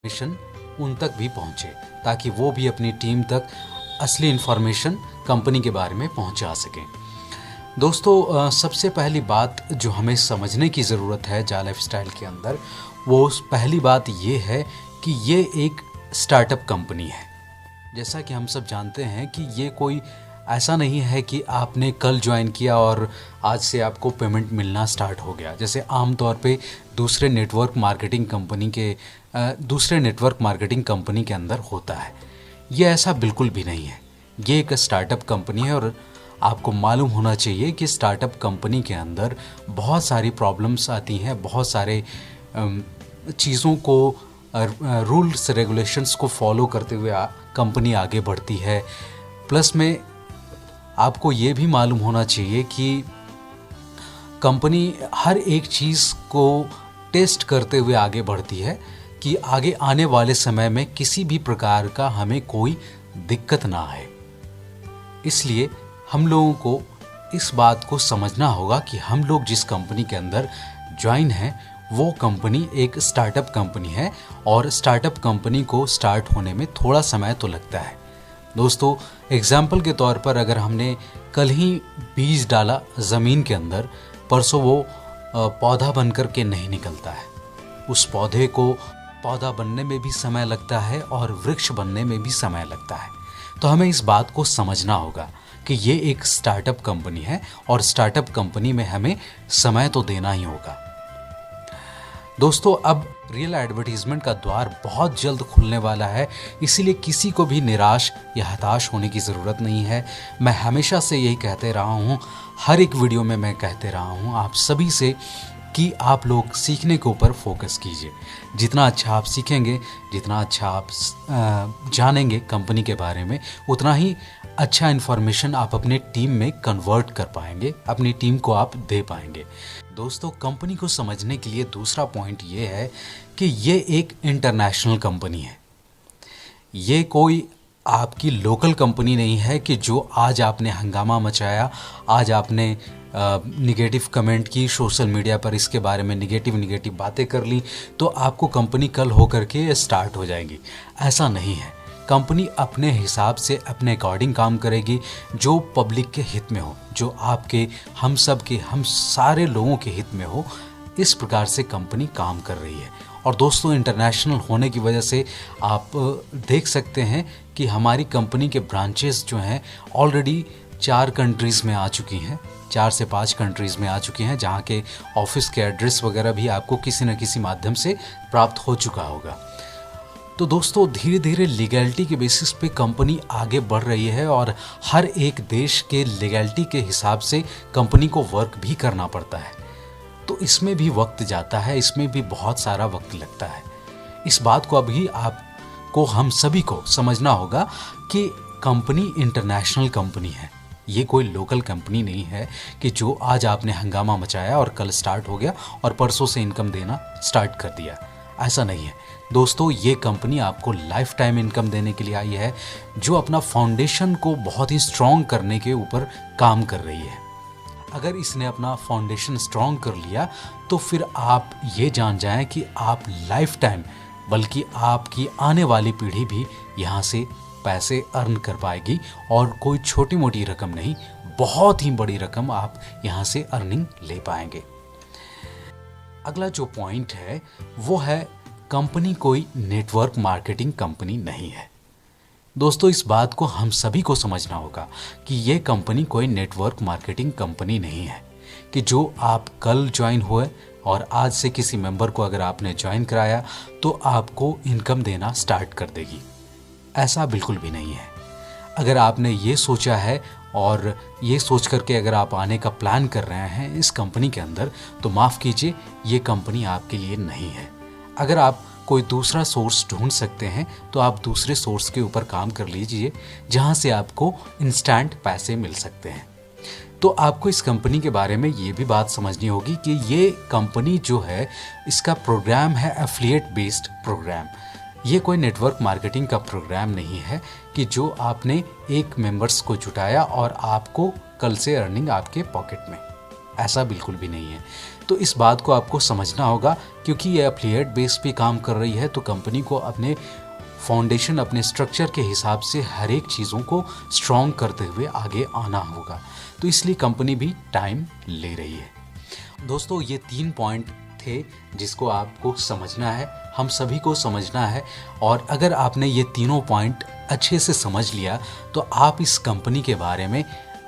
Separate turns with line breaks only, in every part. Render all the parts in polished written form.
Mission उन तक भी पहुंचे ताकि वो भी अपनी टीम तक असली इन्फॉर्मेशन कंपनी के बारे में पहुंचा सकें। दोस्तों, सबसे पहली बात जो हमें समझने की ज़रूरत है जा लाइफस्टाइल के अंदर, वो पहली बात ये है कि ये एक स्टार्टअप कंपनी है। जैसा कि हम सब जानते हैं कि ये कोई ऐसा नहीं है कि आपने कल ज्वाइन किया और आज से आपको पेमेंट मिलना स्टार्ट हो गया, जैसे आम तौर पे दूसरे नेटवर्क मार्केटिंग कंपनी के अंदर होता है। ये ऐसा बिल्कुल भी नहीं है। ये एक स्टार्टअप कंपनी है और आपको मालूम होना चाहिए कि स्टार्टअप कंपनी के अंदर बहुत सारी प्रॉब्लम्स आती हैं, बहुत सारे चीज़ों को रूल्स रेगुलेशंस को फॉलो करते हुए कंपनी आगे बढ़ती है। प्लस में आपको ये भी मालूम होना चाहिए कि कंपनी हर एक चीज़ को टेस्ट करते हुए आगे बढ़ती है कि आगे आने वाले समय में किसी भी प्रकार का हमें कोई दिक्कत ना आए। इसलिए हम लोगों को इस बात को समझना होगा कि हम लोग जिस कंपनी के अंदर ज्वाइन हैं वो कंपनी एक स्टार्टअप कंपनी है और स्टार्टअप कंपनी को स्टार्ट होने में थोड़ा समय तो लगता है। दोस्तों, एग्जाम्पल के तौर पर अगर हमने कल ही बीज डाला ज़मीन के अंदर, परसों वो पौधा बनकर के नहीं निकलता है। उस पौधे को पौधा बनने में भी समय लगता है और वृक्ष बनने में भी समय लगता है। तो हमें इस बात को समझना होगा कि ये एक स्टार्टअप कंपनी है और स्टार्टअप कंपनी में हमें समय तो देना ही होगा। दोस्तों, अब रियल एडवर्टीजमेंट का द्वार बहुत जल्द खुलने वाला है, इसीलिए किसी को भी निराश या हताश होने की ज़रूरत नहीं है। मैं हमेशा से यही कहते रहा हूँ, हर एक वीडियो में मैं कहते रहा हूँ आप सभी से कि आप लोग सीखने के ऊपर फोकस कीजिए। जितना अच्छा आप सीखेंगे, जितना अच्छा आप जानेंगे कंपनी के बारे में, उतना ही अच्छा इन्फॉर्मेशन आप अपने टीम में कन्वर्ट कर पाएंगे, अपनी टीम को आप दे पाएंगे। दोस्तों, कंपनी को समझने के लिए दूसरा पॉइंट ये है कि ये एक इंटरनेशनल कंपनी है। ये कोई आपकी लोकल कंपनी नहीं है कि जो आज आपने हंगामा मचाया, आज आपने निगेटिव कमेंट की सोशल मीडिया पर, इसके बारे में निगेटिव बातें कर ली तो आपको कंपनी कल होकर के स्टार्ट हो जाएगी। ऐसा नहीं है। कंपनी अपने हिसाब से अपने अकॉर्डिंग काम करेगी, जो पब्लिक के हित में हो, जो आपके, हम सब के, हम सारे लोगों के हित में हो। इस प्रकार से कंपनी काम कर रही है। और दोस्तों, इंटरनेशनल होने की वजह से आप देख सकते हैं कि हमारी कंपनी के ब्रांचेस जो हैं ऑलरेडी 4 कंट्रीज़ में आ चुकी हैं, 4 से 5 कंट्रीज़ में आ चुकी हैं, जहाँ के ऑफिस के एड्रेस वगैरह भी आपको किसी न किसी माध्यम से प्राप्त हो चुका होगा। तो दोस्तों, धीरे धीरे लीगैलिटी के बेसिस पे कंपनी आगे बढ़ रही है और हर एक देश के लीगैलिटी के हिसाब से कंपनी को वर्क भी करना पड़ता है। तो इसमें भी वक्त जाता है, इसमें भी बहुत सारा वक्त लगता है। इस बात को अभी आपको, हम सभी को समझना होगा कि कंपनी इंटरनेशनल कंपनी है। ये कोई लोकल कंपनी नहीं है कि जो आज आपने हंगामा मचाया और कल स्टार्ट हो गया और परसों से इनकम देना स्टार्ट कर दिया। ऐसा नहीं है दोस्तों। ये कंपनी आपको लाइफ टाइम इनकम देने के लिए आई है, जो अपना फाउंडेशन को बहुत ही स्ट्रॉन्ग करने के ऊपर काम कर रही है। अगर इसने अपना फाउंडेशन स्ट्रॉन्ग कर लिया तो फिर आप ये जान जाएं कि आप लाइफ टाइम, बल्कि आपकी आने वाली पीढ़ी भी यहाँ से पैसे अर्न कर पाएगी। और कोई छोटी मोटी रकम नहीं, बहुत ही बड़ी रकम आप यहाँ से अर्निंग ले पाएंगे। अगला जो पॉइंट है वो है, कंपनी कोई नेटवर्क मार्केटिंग कंपनी नहीं है। दोस्तों, इस बात को हम सभी को समझना होगा कि ये कंपनी कोई नेटवर्क मार्केटिंग कंपनी नहीं है कि जो आप कल ज्वाइन हुए और आज से किसी मेंबर को अगर आपने ज्वाइन कराया तो आपको इनकम देना स्टार्ट कर देगी। ऐसा बिल्कुल भी नहीं है। अगर आपने ये सोचा है और ये सोच करके अगर आप आने का प्लान कर रहे हैं इस कंपनी के अंदर, तो माफ़ कीजिए, ये कंपनी आपके लिए नहीं है। अगर आप कोई दूसरा सोर्स ढूंढ सकते हैं तो आप दूसरे सोर्स के ऊपर काम कर लीजिए, जहां से आपको इंस्टेंट पैसे मिल सकते हैं। तो आपको इस कंपनी के बारे में ये भी बात समझनी होगी कि ये कंपनी जो है, इसका प्रोग्राम है एफिलिएट बेस्ड प्रोग्राम। ये कोई नेटवर्क मार्केटिंग का प्रोग्राम नहीं है कि जो आपने एक मेंबर्स को जुटाया और आपको कल से अर्निंग आपके पॉकेट में। ऐसा बिल्कुल भी नहीं है। तो इस बात को आपको समझना होगा, क्योंकि ये एफिलिएट बेस पे काम कर रही है तो कंपनी को अपने फाउंडेशन, अपने स्ट्रक्चर के हिसाब से हर एक चीज़ों को स्ट्रॉन्ग करते हुए आगे आना होगा। तो इसलिए कंपनी भी टाइम ले रही है। दोस्तों, ये 3 पॉइंट थे जिसको आपको समझना है, हम सभी को समझना है। और अगर आपने ये तीनों पॉइंट अच्छे से समझ लिया तो आप इस कंपनी के बारे में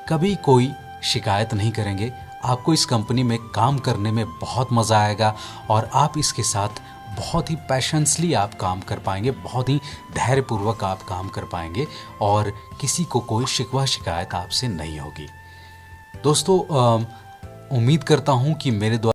कभी कोई शिकायत नहीं करेंगे। आपको इस कंपनी में काम करने में बहुत मज़ा आएगा और आप इसके साथ बहुत ही पैशंसली आप काम कर पाएंगे, बहुत ही धैर्यपूर्वक आप काम कर पाएंगे और किसी को कोई शिकवा शिकायत आपसे नहीं होगी। दोस्तों, उम्मीद करता हूँ कि मेरे द्वारा